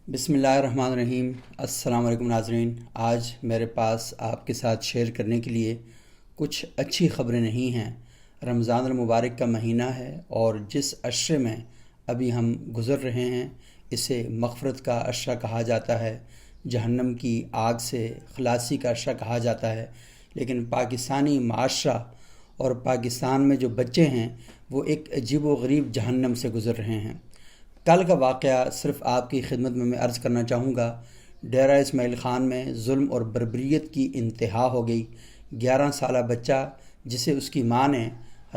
بسم اللہ الرحمن الرحیم۔ السلام علیکم ناظرین۔ آج میرے پاس آپ کے ساتھ شیئر کرنے کے لیے کچھ اچھی خبریں نہیں ہیں۔ رمضان المبارک کا مہینہ ہے اور جس عشرے میں ابھی ہم گزر رہے ہیں اسے مغفرت کا عشرہ کہا جاتا ہے، جہنم کی آگ سے خلاصی کا عشرہ کہا جاتا ہے، لیکن پاکستانی معاشرہ اور پاکستان میں جو بچے ہیں وہ ایک عجیب و غریب جہنم سے گزر رہے ہیں۔ کل کا واقعہ صرف آپ کی خدمت میں عرض کرنا چاہوں گا۔ ڈیرہ اسماعیل خان میں ظلم اور بربریت کی انتہا ہو گئی۔ 11 سالہ بچہ جسے اس کی ماں نے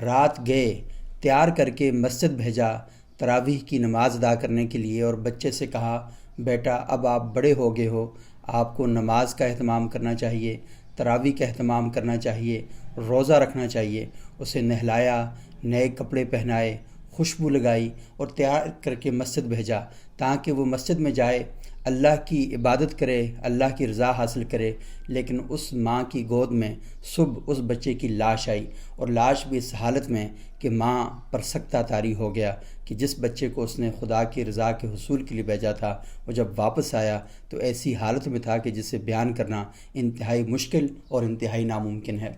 رات گئے تیار کر کے مسجد بھیجا تراویح کی نماز ادا کرنے کے لیے، اور بچے سے کہا بیٹا اب آپ بڑے ہو گئے ہو، آپ کو نماز کا اہتمام کرنا چاہیے، تراویح کا اہتمام کرنا چاہیے، روزہ رکھنا چاہیے۔ اسے نہلایا، نئے کپڑے پہنائے، خوشبو لگائی اور تیار کر کے مسجد بھیجا تاکہ وہ مسجد میں جائے، اللہ کی عبادت کرے، اللہ کی رضا حاصل کرے۔ لیکن اس ماں کی گود میں صبح اس بچے کی لاش آئی، اور لاش بھی اس حالت میں کہ ماں پر سکتہ طاری ہو گیا کہ جس بچے کو اس نے خدا کی رضا کے حصول کے لیے بھیجا تھا وہ جب واپس آیا تو ایسی حالت میں تھا کہ جسے بیان کرنا انتہائی مشکل اور انتہائی ناممکن ہے۔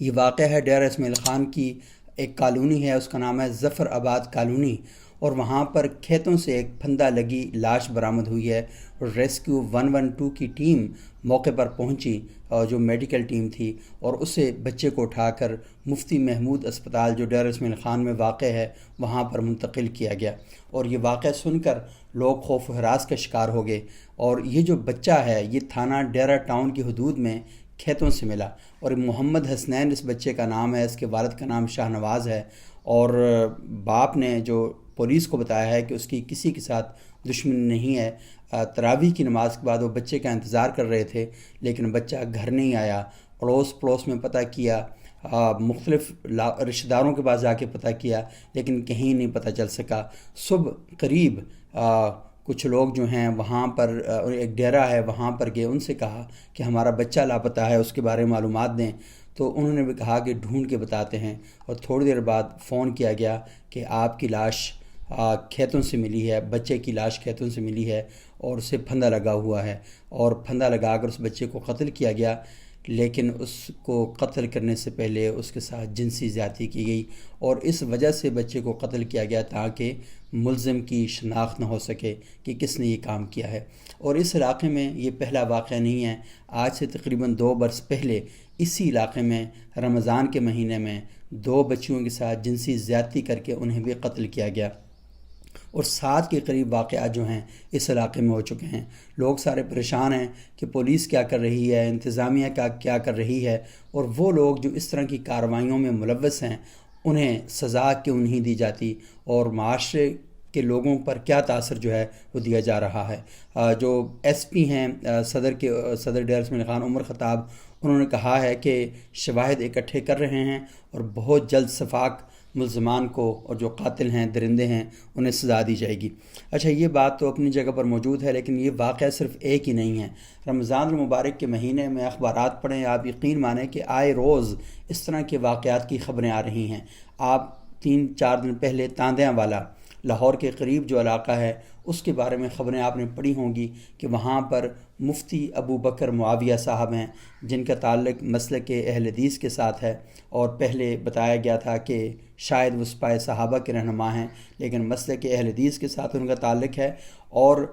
یہ واقعہ ہے ڈیرہ اسماعیل خان کی ایک کالونی ہے، اس کا نام ہے ظفر آباد کالونی، اور وہاں پر کھیتوں سے ایک پھندہ لگی لاش برآمد ہوئی ہے، اور ریسکیو 112 کی ٹیم موقع پر پہنچی، اور جو میڈیکل ٹیم تھی، اور اسے بچے کو اٹھا کر مفتی محمود اسپتال جو ڈیرہ اسماعیل خان میں واقع ہے وہاں پر منتقل کیا گیا۔ اور یہ واقعہ سن کر لوگ خوف و ہراس کا شکار ہو گئے، اور یہ جو بچہ ہے یہ تھانہ ڈیرہ ٹاؤن کی حدود میں کھیتوں سے ملا، اور محمد حسنین اس بچے کا نام ہے، اس کے والد کا نام شاہ نواز ہے، اور باپ نے جو پولیس کو بتایا ہے کہ اس کی کسی کے ساتھ دشمنی نہیں ہے۔ تراویح کی نماز کے بعد وہ بچے کا انتظار کر رہے تھے لیکن بچہ گھر نہیں آیا۔ اڑوس پڑوس میں پتہ کیا، مختلف رشتہ داروں کے پاس جا کے پتہ کیا لیکن کہیں نہیں پتہ چل سکا۔ صبح قریب کچھ لوگ جو ہیں وہاں پر ایک ڈیرہ ہے وہاں پر گئے، ان سے کہا کہ ہمارا بچہ لاپتہ ہے، اس کے بارے میں معلومات دیں، تو انہوں نے بھی کہا کہ ڈھونڈ کے بتاتے ہیں، اور تھوڑی دیر بعد فون کیا گیا کہ آپ کی لاش کھیتوں سے ملی ہے، بچے کی لاش کھیتوں سے ملی ہے اور اسے پھندا لگا ہوا ہے، اور پھندا لگا کر اس بچے کو قتل کیا گیا، لیکن اس کو قتل کرنے سے پہلے اس کے ساتھ جنسی زیادتی کی گئی، اور اس وجہ سے بچے کو قتل کیا گیا تاکہ ملزم کی شناخت نہ ہو سکے کہ کس نے یہ کام کیا ہے۔ اور اس علاقے میں یہ پہلا واقعہ نہیں ہے، آج سے تقریباً 2 برس پہلے اسی علاقے میں رمضان کے مہینے میں 2 بچیوں کے ساتھ جنسی زیادتی کر کے انہیں بھی قتل کیا گیا، اور 7 کے قریب واقعات جو ہیں اس علاقے میں ہو چکے ہیں۔ لوگ سارے پریشان ہیں کہ پولیس کیا کر رہی ہے، انتظامیہ کیا کر رہی ہے، اور وہ لوگ جو اس طرح کی کارروائیوں میں ملوث ہیں انہیں سزا کیوں نہیں دی جاتی، اور معاشرے کے لوگوں پر کیا تاثر جو ہے وہ دیا جا رہا ہے۔ جو ایس پی ہیں صدر ڈیرہ اسماعیل خان عمر خطاب، انہوں نے کہا ہے کہ شواہد اکٹھے کر رہے ہیں اور بہت جلد شفاق ملزمان کو اور جو قاتل ہیں درندے ہیں انہیں سزا دی جائے گی۔ اچھا، یہ بات تو اپنی جگہ پر موجود ہے، لیکن یہ واقعہ صرف ایک ہی نہیں ہے۔ رمضان المبارک کے مہینے میں اخبارات پڑھیں، آپ یقین مانیں کہ آئے روز اس طرح کے واقعات کی خبریں آ رہی ہیں۔ آپ 3-4 دن پہلے تاندیاں والا لاہور کے قریب جو علاقہ ہے اس کے بارے میں خبریں آپ نے پڑھی ہوں گی کہ وہاں پر مفتی ابو بکر معاویہ صاحب ہیں جن کا تعلق مسلک اہل حدیث کے ساتھ ہے، اور پہلے بتایا گیا تھا کہ شاید وہ سپاہ صحابہ کے رہنما ہیں، لیکن مسلک اہل حدیث کے ساتھ ان کا تعلق ہے۔ اور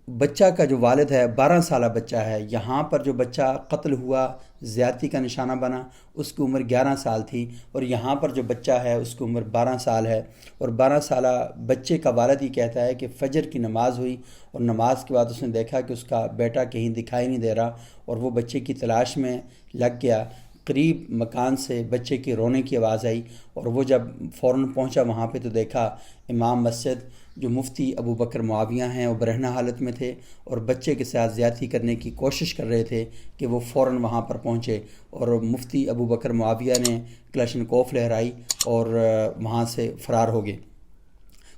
بچہ کا جو والد ہے 12 سالہ بچہ ہے، یہاں پر جو بچہ قتل ہوا زیادتی کا نشانہ بنا اس کی عمر 11 سال تھی، اور یہاں پر جو بچہ ہے اس کی عمر 12 سال ہے، اور 12 سالہ بچے کا والد یہ کہتا ہے کہ فجر کی نماز ہوئی اور نماز کے بعد اس نے دیکھا کہ اس کا بیٹا کہیں دکھائی نہیں دے رہا، اور وہ بچے کی تلاش میں لگ گیا۔ قریب مکان سے بچے کی رونے کی آواز آئی، اور وہ جب فوراً پہنچا وہاں پہ تو دیکھا امام مسجد جو مفتی ابو بکر معاویہ ہیں وہ برہنہ حالت میں تھے اور بچے کے ساتھ زیادتی کرنے کی کوشش کر رہے تھے کہ وہ فوراً وہاں پر پہنچے، اور مفتی ابو بکر معاویہ نے کلاشنکوف لہرائی اور وہاں سے فرار ہو گئے۔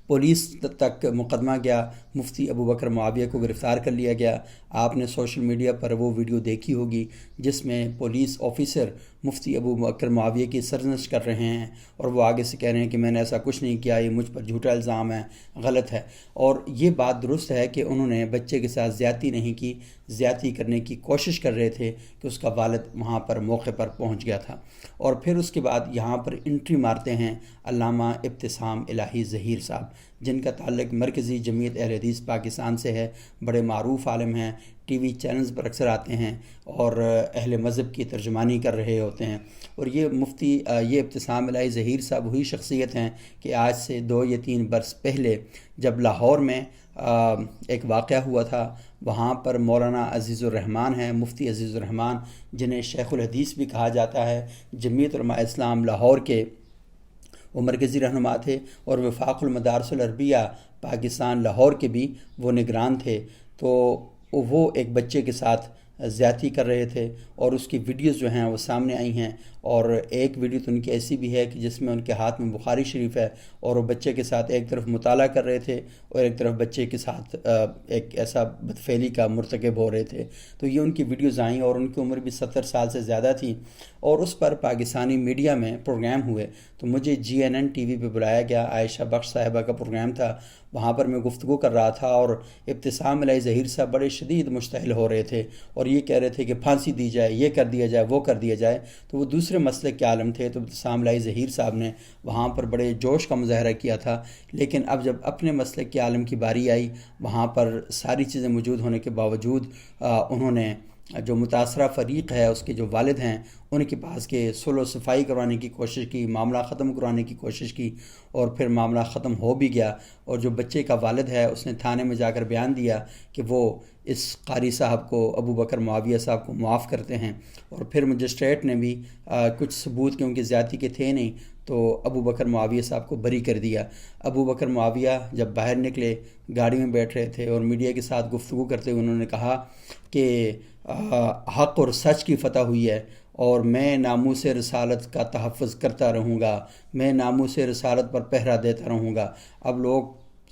پولیس تک مقدمہ گیا، مفتی ابو بکر معاویہ کو گرفتار کر لیا گیا۔ آپ نے سوشل میڈیا پر وہ ویڈیو دیکھی ہوگی جس میں پولیس آفیسر مفتی ابو بکر معاویہ کی سرزنش کر رہے ہیں، اور وہ آگے سے کہہ رہے ہیں کہ میں نے ایسا کچھ نہیں کیا، یہ مجھ پر جھوٹا الزام ہے، غلط ہے۔ اور یہ بات درست ہے کہ انہوں نے بچے کے ساتھ زیادتی نہیں کی، زیادتی کرنے کی کوشش کر رہے تھے کہ اس کا والد وہاں پر موقع پر پہنچ گیا تھا۔ اور پھر اس کے بعد یہاں پر انٹری مارتے ہیں علامہ ابتسام الہی ظہیر صاحب، جن کا تعلق مرکزی جمعیت اہل حدیث پاکستان سے ہے، بڑے معروف عالم ہیں، ٹی وی چینلز پر اکثر آتے ہیں اور اہل مذہب کی ترجمانی کر رہے ہوتے ہیں۔ اور یہ ابتسام الہی ظہیر صاحب وہی شخصیت ہیں کہ آج سے 2 یا 3 برس پہلے جب لاہور میں ایک واقعہ ہوا تھا، وہاں پر مولانا عزیز الرحمن ہیں، مفتی عزیز الرحمن، جنہیں شیخ الحدیث بھی کہا جاتا ہے، جمعیت علماء اسلام لاہور کے وہ مرکزی رہنما تھے، اور وفاق المدارس العربیہ پاکستان لاہور کے بھی وہ نگران تھے۔ تو وہ ایک بچے کے ساتھ زیادتی کر رہے تھے، اور اس کی ویڈیوز جو ہیں وہ سامنے آئی ہیں، اور ایک ویڈیو تو ان کی ایسی بھی ہے کہ جس میں ان کے ہاتھ میں بخاری شریف ہے، اور وہ بچے کے ساتھ ایک طرف مطالعہ کر رہے تھے اور ایک طرف بچے کے ساتھ ایک ایسا بدفعلی کا مرتکب ہو رہے تھے۔ تو یہ ان کی ویڈیوز آئیں، اور ان کی عمر بھی 70 سال سے زیادہ تھی، اور اس پر پاکستانی میڈیا میں پروگرام ہوئے۔ تو مجھے GNN ٹی وی پہ بلایا گیا، عائشہ بخش صاحبہ کا پروگرام تھا، وہاں پر میں گفتگو کر رہا تھا، اور ابتسام الہی ظہیر صاحب بڑے شدید مشتعل ہو رہے تھے، اور یہ کہہ رہے تھے کہ پھانسی دی جائے، یہ کر دیا جائے، وہ کر دیا جائے۔ تو وہ دوسرے مسلک کے عالم تھے، تو ابتسام الہی ظہیر صاحب نے وہاں پر بڑے جوش کا مظاہرہ کیا تھا، لیکن اب جب اپنے مسلک کے عالم کی باری آئی، وہاں پر ساری چیزیں موجود ہونے کے باوجود انہوں نے جو متاثرہ فریق ہے، اس کے جو والد ہیں، ان کے پاس کے صلح و صفائی کروانے کی کوشش کی، معاملہ ختم کروانے کی کوشش کی، اور پھر معاملہ ختم ہو بھی گیا۔ اور جو بچے کا والد ہے، اس نے تھانے میں جا کر بیان دیا کہ وہ اس قاری صاحب کو، ابو بکر معاویہ صاحب کو معاف کرتے ہیں، اور پھر مجسٹریٹ نے بھی کچھ ثبوت کیونکہ زیادتی کے تھے نہیں، تو ابو بکر معاویہ صاحب کو بری کر دیا۔ ابو بکر معاویہ جب باہر نکلے، گاڑی میں بیٹھ رہے تھے اور میڈیا کے ساتھ گفتگو کرتے ہوئے انہوں نے کہا کہ حق اور سچ کی فتح ہوئی ہے، اور میں ناموس رسالت کا تحفظ کرتا رہوں گا، میں ناموس رسالت پر پہرا دیتا رہوں گا۔ اب لوگ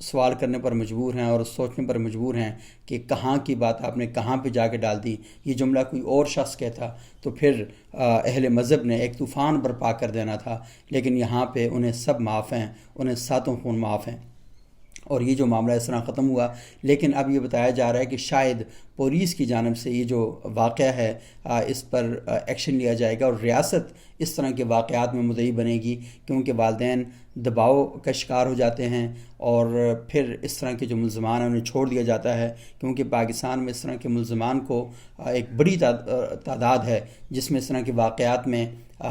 سوال کرنے پر مجبور ہیں اور سوچنے پر مجبور ہیں کہ کہاں کی بات آپ نے کہاں پہ جا کے ڈال دی۔ یہ جملہ کوئی اور شخص کہتا تو پھر اہل مذہب نے ایک طوفان برپا کر دینا تھا، لیکن یہاں پہ انہیں سب معاف ہیں، انہیں ساتوں خون معاف ہیں، اور یہ جو معاملہ اس طرح ختم ہوا۔ لیکن اب یہ بتایا جا رہا ہے کہ شاید پولیس کی جانب سے یہ جو واقعہ ہے اس پر ایکشن لیا جائے گا، اور ریاست اس طرح کے واقعات میں مدعی بنے گی، کیونکہ والدین دباؤ کا شکار ہو جاتے ہیں، اور پھر اس طرح کے جو ملزمان ہیں انہیں چھوڑ دیا جاتا ہے، کیونکہ پاکستان میں اس طرح کے ملزمان کو ایک بڑی تعداد ہے جس میں اس طرح کے واقعات میں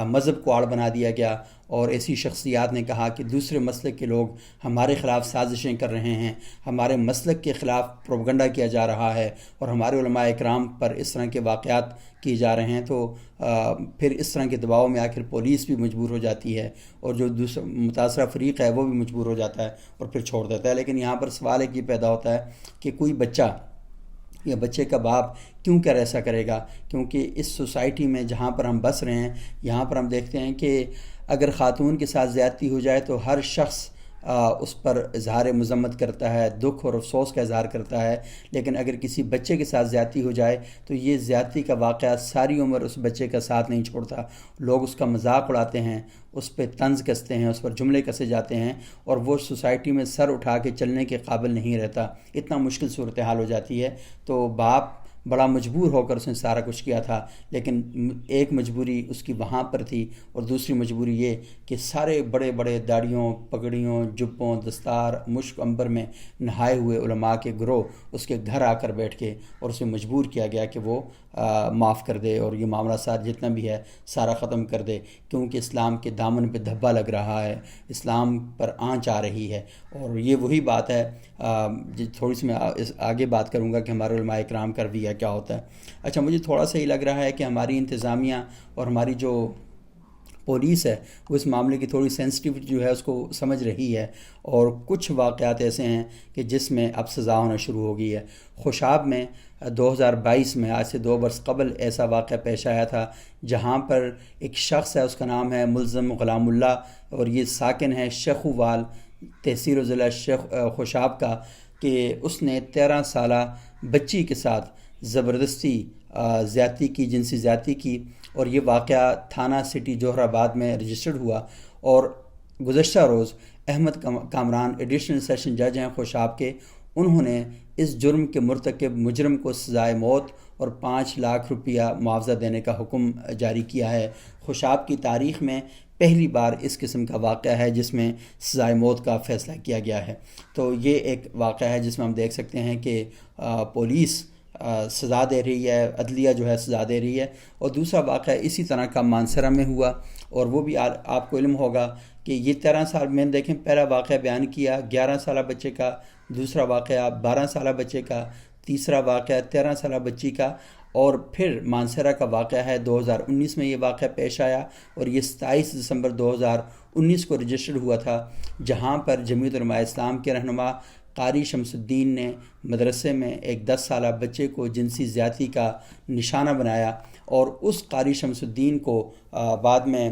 مذہب کو آڑ بنا دیا گیا، اور ایسی شخصیات نے کہا کہ دوسرے مسلک کے لوگ ہمارے خلاف سازشیں کر رہے ہیں، ہمارے مسلک کے خلاف پروپیگنڈا کیا جا رہا ہے، اور ہمارے علماء اکرام پر اس طرح کے واقعات کیے جا رہے ہیں۔ تو پھر اس طرح کے دباؤ میں آخر پولیس بھی مجبور ہو جاتی ہے، اور جو دوسرا متاثرہ فریق ہے وہ بھی مجبور ہو جاتا ہے اور پھر چھوڑ دیتا ہے۔ لیکن یہاں پر سوال ایک یہ پیدا ہوتا ہے کہ کوئی بچہ یا بچے کا باپ کیوں کر ایسا کرے گا؟ کیونکہ اس سوسائٹی میں جہاں پر ہم بس رہے ہیں، یہاں پر ہم دیکھتے ہیں کہ اگر خاتون کے ساتھ زیادتی ہو جائے تو ہر شخص اس پر اظہار مذمت کرتا ہے، دکھ اور افسوس کا اظہار کرتا ہے، لیکن اگر کسی بچے کے ساتھ زیادتی ہو جائے تو یہ زیادتی کا واقعہ ساری عمر اس بچے کا ساتھ نہیں چھوڑتا۔ لوگ اس کا مذاق اڑاتے ہیں، اس پہ طنز کستے ہیں، اس پر جملے کسے جاتے ہیں، اور وہ سوسائٹی میں سر اٹھا کے چلنے کے قابل نہیں رہتا، اتنا مشکل صورتحال ہو جاتی ہے۔ تو باپ بڑا مجبور ہو کر اس نے سارا کچھ کیا تھا، لیکن ایک مجبوری اس کی وہاں پر تھی، اور دوسری مجبوری یہ کہ سارے بڑے بڑے داڑھیوں، پگڑیوں، جبوں، دستار، مشک عنبر میں نہائے ہوئے علماء کے گروہ اس کے گھر آ کر بیٹھ کے، اور اسے مجبور کیا گیا کہ وہ معاف کر دے اور یہ معاملہ ساتھ جتنا بھی ہے سارا ختم کر دے، کیونکہ اسلام کے دامن پہ دھبا لگ رہا ہے، اسلام پر آنچ آ رہی ہے۔ اور یہ وہی بات ہے، تھوڑی سی میں آگے بات کروں گا کہ ہمارے علماء اکرام کا رویہ کیا ہوتا ہے۔ اچھا، مجھے تھوڑا سا یہ لگ رہا ہے کہ ہماری انتظامیہ اور ہماری جو پولیس ہے وہ اس معاملے کی تھوڑی سینسٹیو جو ہے اس کو سمجھ رہی ہے، اور کچھ واقعات ایسے ہیں کہ جس میں اب سزا ہونا شروع ہو گئی ہے۔ خوشاب میں 2022 میں، آج سے 2 برس قبل، ایسا واقعہ پیش آیا تھا جہاں پر ایک شخص ہے، اس کا نام ہے ملزم غلام اللہ، اور یہ ساکن ہے شیخووال، تحصیل و ضلع خوشاب کا، کہ اس نے 13 سالہ بچی کے ساتھ زبردستی زیادتی کی، جنسی زیادتی کی، اور یہ واقعہ تھانہ سٹی جوہر آباد میں رجسٹرڈ ہوا، اور گزشتہ روز احمد کامران ایڈیشنل سیشن جج ہیں خوشاب کے، انہوں نے اس جرم کے مرتکب مجرم کو سزائے موت اور 5 لاکھ روپیہ معاوضہ دینے کا حکم جاری کیا ہے۔ خوشاب کی تاریخ میں پہلی بار اس قسم کا واقعہ ہے جس میں سزائے موت کا فیصلہ کیا گیا ہے۔ تو یہ ایک واقعہ ہے جس میں ہم دیکھ سکتے ہیں کہ پولیس سزا دے رہی ہے، عدلیہ جو ہے سزا دے رہی ہے۔ اور دوسرا واقعہ اسی طرح کا مانسرہ میں ہوا، اور وہ بھی آپ کو علم ہوگا کہ یہ 13 سال میں دیکھیں، پہلا واقعہ بیان کیا 11 سالہ بچے کا، دوسرا واقعہ 12 سالہ بچے کا، تیسرا واقعہ 13 سالہ بچی کا، اور پھر مانسرہ کا واقعہ ہے 2019 میں یہ واقعہ پیش آیا، اور یہ 27 دسمبر 2019 کو رجسٹرڈ ہوا تھا، جہاں پر جمعیت علماء اسلام کے رہنما قاری شمس الدین نے مدرسے میں ایک 10 سالہ بچے کو جنسی زیادتی کا نشانہ بنایا، اور اس قاری شمس الدین کو بعد میں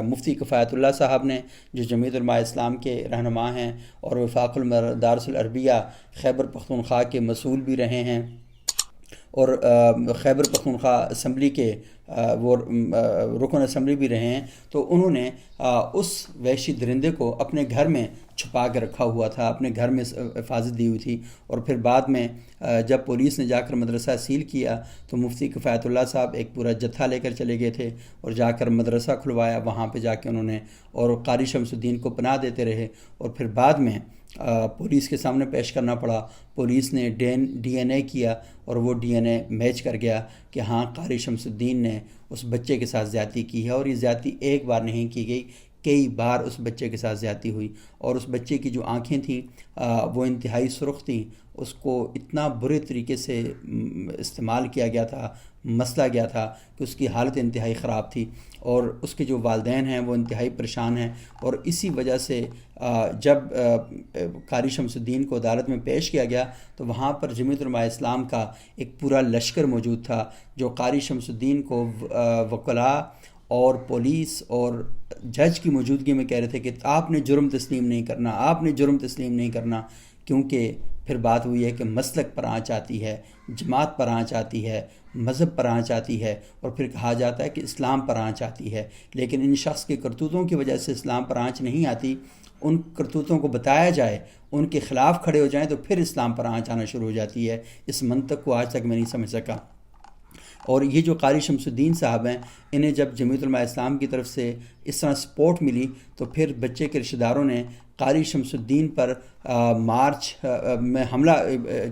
مفتی کفایت اللہ صاحب نے، جو جمعیت علماء اسلام کے رہنما ہیں اور وفاق المدارس العربیہ خیبر پختونخوا کے مسئول بھی رہے ہیں، اور خیبر پختونخوا اسمبلی کے وہ رکن اسمبلی بھی رہے ہیں، تو انہوں نے اس وحشی درندے کو اپنے گھر میں چھپا کے رکھا ہوا تھا، اپنے گھر میں حفاظت دی ہوئی تھی، اور پھر بعد میں جب پولیس نے جا کر مدرسہ سیل کیا تو مفتی کفایت اللہ صاحب ایک پورا جتھا لے کر چلے گئے تھے اور جا کر مدرسہ کھلوایا، وہاں پہ جا کے انہوں نے، اور قاری شمس الدین کو پناہ دیتے رہے، اور پھر بعد میں پولیس کے سامنے پیش کرنا پڑا۔ پولیس نے ڈی این اے کیا، اور وہ ڈی این اے میچ کر گیا کہ ہاں قاری شمس الدین نے اس بچے کے ساتھ زیادتی کی ہے، اور یہ زیادتی ایک بار نہیں کی گئی، کئی بار اس بچے کے ساتھ زیادتی ہوئی، اور اس بچے کی جو آنکھیں تھیں وہ انتہائی سرخ تھیں، اس کو اتنا برے طریقے سے استعمال کیا گیا تھا، مسلا گیا تھا کہ اس کی حالت انتہائی خراب تھی، اور اس کے جو والدین ہیں وہ انتہائی پریشان ہیں، اور اسی وجہ سے جب قاری شمس الدین کو عدالت میں پیش کیا گیا تو وہاں پر جمعیت علماء اسلام کا ایک پورا لشکر موجود تھا، جو قاری شمس الدین کو وکلاء اور پولیس اور جج کی موجودگی میں کہہ رہے تھے کہ آپ نے جرم تسلیم نہیں کرنا، آپ نے جرم تسلیم نہیں کرنا، کیونکہ پھر بات ہوئی ہے کہ مسلک پر آنچ آتی ہے، جماعت پر آنچ آتی ہے، مذہب پر آنچ آتی ہے، اور پھر کہا جاتا ہے کہ اسلام پر آنچ آتی ہے، لیکن ان شخص کے کرتوتوں کی وجہ سے اسلام پر آنچ نہیں آتی، ان کرتوتوں کو بتایا جائے، ان کے خلاف کھڑے ہو جائیں تو پھر اسلام پر آنچ آنا شروع ہو جاتی ہے۔ اس منطق کو آج تک میں نہیں سمجھ سکا۔ اور یہ جو قاری شمس الدین صاحب ہیں، انہیں جب جمعیت علماء اسلام کی طرف سے اس طرح سپورٹ ملی تو پھر بچے کے رشتہ داروں نے قاری شمس الدین پر مارچ میں حملہ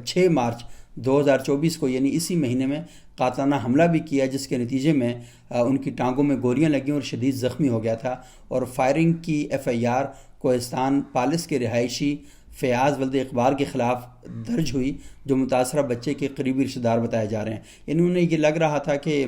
6 مارچ 2024 کو، یعنی اسی مہینے میں قاتلانہ حملہ بھی کیا، جس کے نتیجے میں ان کی ٹانگوں میں گولیاں لگیں اور شدید زخمی ہو گیا تھا، اور فائرنگ کی ایف آئی آر کوہستان پالس کے رہائشی فیاض ولد اقبال کے خلاف درج ہوئی، جو متاثرہ بچے کے قریبی رشتہ دار بتائے جا رہے ہیں۔ انہوں نے یہ لگ رہا تھا کہ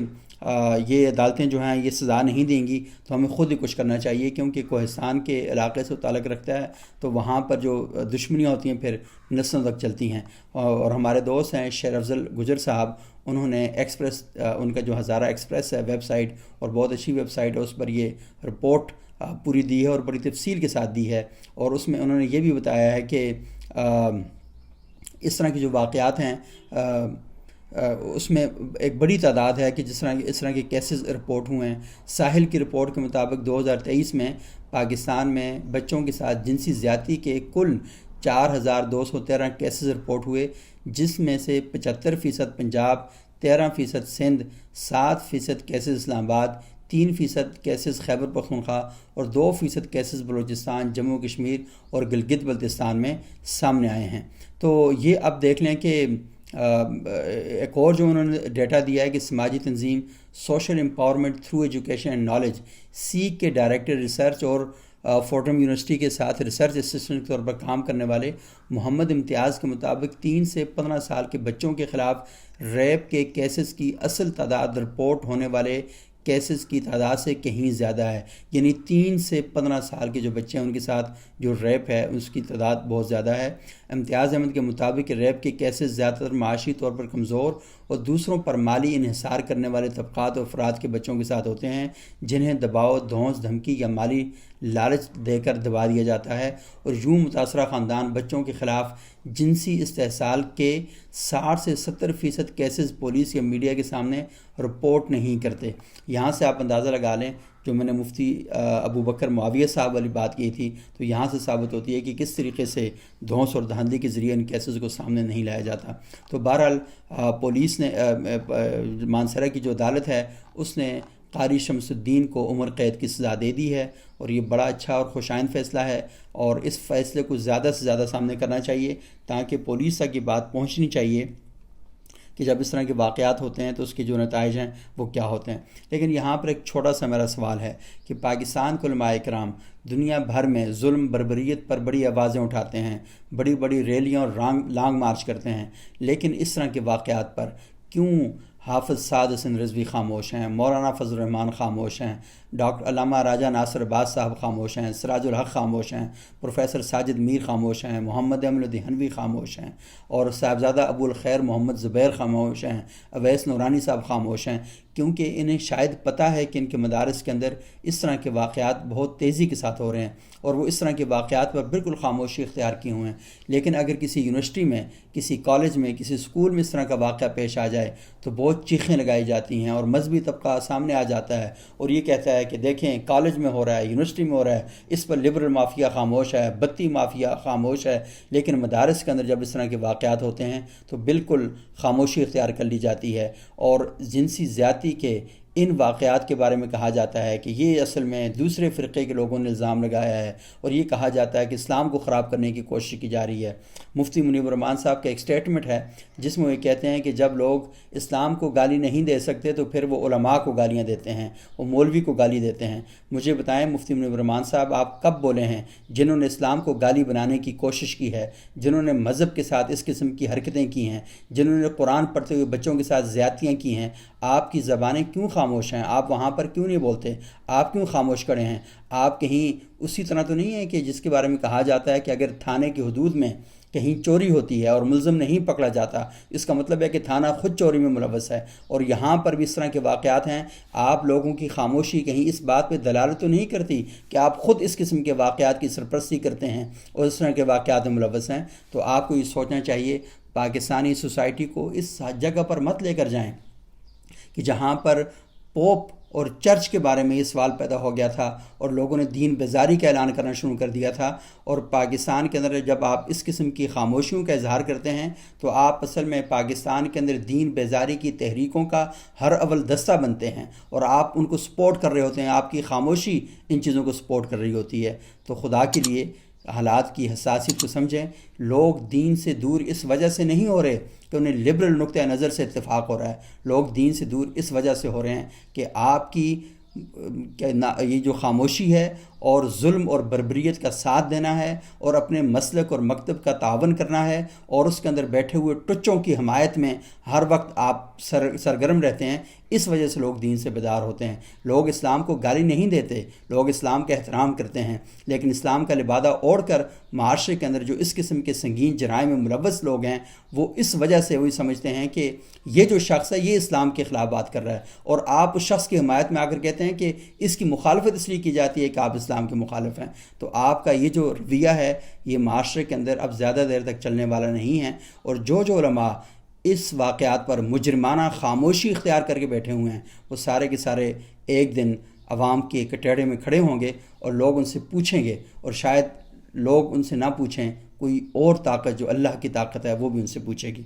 یہ عدالتیں جو ہیں یہ سزا نہیں دیں گی تو ہمیں خود ہی کچھ کرنا چاہیے، کیونکہ کوہستان کے علاقے سے تعلق رکھتا ہے، تو وہاں پر جو دشمنیاں ہوتی ہیں پھر نسلوں تک چلتی ہیں۔ اور ہمارے دوست ہیں شیر افضل گجر صاحب، انہوں نے ایکسپریس، ان کا جو ہزارہ ایکسپریس ہے ویب سائٹ، اور بہت اچھی ویب سائٹ ہے، اس پر یہ رپورٹ پوری دی ہے اور بڑی تفصیل کے ساتھ دی ہے، اور اس میں انہوں نے یہ بھی بتایا ہے کہ اس طرح کے جو واقعات ہیں اس میں ایک بڑی تعداد ہے کہ اس طرح کے کیسز رپورٹ ہوئے ہیں۔ ساحل کی رپورٹ کے مطابق 2023 میں پاکستان میں بچوں کے ساتھ جنسی زیادتی کے کل 4213 کیسز رپورٹ ہوئے، جس میں سے 75% پنجاب، 13% سندھ، 7% کیسز اسلام آباد، 3% کیسز خیبر پختونخوا اور 2% کیسز بلوچستان، جموں کشمیر اور گلگت بلتستان میں سامنے آئے ہیں۔ تو یہ اب دیکھ لیں کہ ایک اور جو انہوں نے ڈیٹا دیا ہے کہ سماجی تنظیم social empowerment through education and knowledge seek کے ڈائریکٹر ریسرچ اور فورڈم یونیورسٹی کے ساتھ ریسرچ اسسٹنٹ کے طور پر کام کرنے والے محمد امتیاز کے مطابق 3 سے 15 سال کے بچوں کے خلاف ریپ کے کیسز کی اصل تعداد رپورٹ ہونے والے کیسز کی تعداد سے کہیں زیادہ ہے، یعنی 3 سے 15 سال کے جو بچے ہیں ان کے ساتھ جو ریپ ہے اس کی تعداد بہت زیادہ ہے۔ امتیاز احمد کے مطابق ریپ کے کیسز زیادہ تر معاشی طور پر کمزور اور دوسروں پر مالی انحصار کرنے والے طبقات و افراد کے بچوں کے ساتھ ہوتے ہیں، جنہیں دباؤ، دھونس، دھمکی یا مالی لالچ دے کر دبا دیا جاتا ہے، اور یوں متاثرہ خاندان بچوں کے خلاف جنسی استحصال کے 60 سے 70% کیسز پولیس یا میڈیا کے سامنے رپورٹ نہیں کرتے۔ یہاں سے آپ اندازہ لگا لیں، جو میں نے مفتی ابو بکر معاویہ صاحب والی بات کی تھی، تو یہاں سے ثابت ہوتی ہے کہ کس طریقے سے دھونس اور دھاندلی کے ذریعے ان کیسز کو سامنے نہیں لایا جاتا۔ تو بہرحال پولیس نے مانسہرہ کی جو عدالت ہے اس نے قاری شمس الدین کو عمر قید کی سزا دے دی ہے، اور یہ بڑا اچھا اور خوشائند فیصلہ ہے، اور اس فیصلے کو زیادہ سے زیادہ سامنے کرنا چاہیے تاکہ پولیس تک یہ بات پہنچنی چاہیے کہ جب اس طرح کے واقعات ہوتے ہیں تو اس کے جو نتائج ہیں وہ کیا ہوتے ہیں۔ لیکن یہاں پر ایک چھوٹا سا میرا سوال ہے کہ پاکستان کے علماء کرام دنیا بھر میں ظلم بربریت پر بڑی آوازیں اٹھاتے ہیں، بڑی بڑی ریلیاں اور لانگ مارچ کرتے ہیں، لیکن اس طرح کے واقعات پر کیوں حافظ سعد حسین رضوی خاموش ہیں، مولانا فضل الرحمان خاموش ہیں، ڈاکٹر علامہ راجہ ناصر عباس صاحب خاموش ہیں، سراج الحق خاموش ہیں، پروفیسر ساجد میر خاموش ہیں، محمد احمد دہنوی خاموش ہیں، اور صاحبزادہ ابو الخیر محمد زبیر خاموش ہیں، اویس نورانی صاحب خاموش ہیں؟ کیونکہ انہیں شاید پتہ ہے کہ ان کے مدارس کے اندر اس طرح کے واقعات بہت تیزی کے ساتھ ہو رہے ہیں، اور وہ اس طرح کے واقعات پر بالکل خاموشی اختیار کیے ہوئے ہیں۔ لیکن اگر کسی یونیورسٹی میں، کسی کالج میں، کسی اسکول میں اس طرح کا واقعہ پیش آ جائے تو بہت چیخیں لگائی جاتی ہیں، اور مذہبی طبقہ سامنے آ جاتا ہے اور یہ کہتا ہے کہ دیکھیں کالج میں ہو رہا ہے، یونیورسٹی میں ہو رہا ہے، اس پر لبرل مافیا خاموش ہے، بتی مافیا خاموش ہے، لیکن مدارس کے اندر جب اس طرح کے واقعات ہوتے ہیں تو بالکل خاموشی اختیار کر لی جاتی ہے، اور جنسی زیادتی کے ان واقعات کے بارے میں کہا جاتا ہے کہ یہ اصل میں دوسرے فرقے کے لوگوں نے الزام لگایا ہے، اور یہ کہا جاتا ہے کہ اسلام کو خراب کرنے کی کوشش کی جا رہی ہے۔ مفتی منیب الرحمان صاحب کا ایک سٹیٹمنٹ ہے جس میں وہ کہتے ہیں کہ جب لوگ اسلام کو گالی نہیں دے سکتے تو پھر وہ علماء کو گالیاں دیتے ہیں، وہ مولوی کو گالی دیتے ہیں۔ مجھے بتائیں مفتی منیب الرحمان صاحب آپ کب بولے ہیں جنہوں نے اسلام کو گالی بنانے کی کوشش کی ہے، جنہوں نے مذہب کے ساتھ اس قسم کی حرکتیں کی ہیں، جنہوں نے قرآن پڑھتے ہوئے بچوں کے ساتھ زیادتیاں کی ہیں؟ آپ کی زبانیں کیوں خاموش ہیں؟ آپ وہاں پر کیوں نہیں بولتے؟ آپ کیوں خاموش کھڑے ہیں؟ آپ کہیں اسی طرح تو نہیں ہے کہ جس کے بارے میں کہا جاتا ہے کہ اگر تھانے کی حدود میں کہیں چوری ہوتی ہے اور ملزم نہیں پکڑا جاتا، اس کا مطلب ہے کہ تھانہ خود چوری میں ملوث ہے، اور یہاں پر بھی اس طرح کے واقعات ہیں۔ آپ لوگوں کی خاموشی کہیں اس بات پہ دلالت تو نہیں کرتی کہ آپ خود اس قسم کے واقعات کی سرپرستی کرتے ہیں اور اس طرح کے واقعات میں ملوث ہیں؟ تو آپ کو یہ سوچنا چاہیے، پاکستانی سوسائٹی کو اس جگہ پر مت لے کر جائیں کہ جہاں پر پوپ اور چرچ کے بارے میں یہ سوال پیدا ہو گیا تھا اور لوگوں نے دین بیزاری کا اعلان کرنا شروع کر دیا تھا، اور پاکستان کے اندر جب آپ اس قسم کی خاموشیوں کا اظہار کرتے ہیں تو آپ اصل میں پاکستان کے اندر دین بیزاری کی تحریکوں کا ہر اول دستہ بنتے ہیں، اور آپ ان کو سپورٹ کر رہے ہوتے ہیں، آپ کی خاموشی ان چیزوں کو سپورٹ کر رہی ہوتی ہے۔ تو خدا کے لیے حالات کی حساسیت کو سمجھیں۔ لوگ دین سے دور اس وجہ سے نہیں ہو رہے کہ انہیں لبرل نقطہ نظر سے اتفاق ہو رہا ہے، لوگ دین سے دور اس وجہ سے ہو رہے ہیں کہ آپ کی یہ جو خاموشی ہے اور ظلم اور بربریت کا ساتھ دینا ہے اور اپنے مسلک اور مکتب کا تعاون کرنا ہے، اور اس کے اندر بیٹھے ہوئے ٹچوں کی حمایت میں ہر وقت آپ سرگرم رہتے ہیں، اس وجہ سے لوگ دین سے بیدار ہوتے ہیں۔ لوگ اسلام کو گالی نہیں دیتے، لوگ اسلام کا احترام کرتے ہیں، لیکن اسلام کا لبادہ اوڑھ کر معاشرے کے اندر جو اس قسم کے سنگین جرائم میں ملوث لوگ ہیں، وہ اس وجہ سے وہی سمجھتے ہیں کہ یہ جو شخص ہے یہ اسلام کے خلاف بات کر رہا ہے، اور آپ اس شخص کی حمایت میں آ کر کہتے ہیں کہ اس کی مخالفت اس لیے کی جاتی ہے کہ آپ اسلام کے مخالف ہیں۔ تو آپ کا یہ جو رویہ ہے یہ معاشرے کے اندر اب زیادہ دیر تک چلنے والا نہیں ہے، اور جو علماء اس واقعات پر مجرمانہ خاموشی اختیار کر کے بیٹھے ہوئے ہیں وہ سارے کے سارے ایک دن عوام کے کٹہرے میں کھڑے ہوں گے اور لوگ ان سے پوچھیں گے، اور شاید لوگ ان سے نہ پوچھیں، کوئی اور طاقت جو اللہ کی طاقت ہے وہ بھی ان سے پوچھے گی۔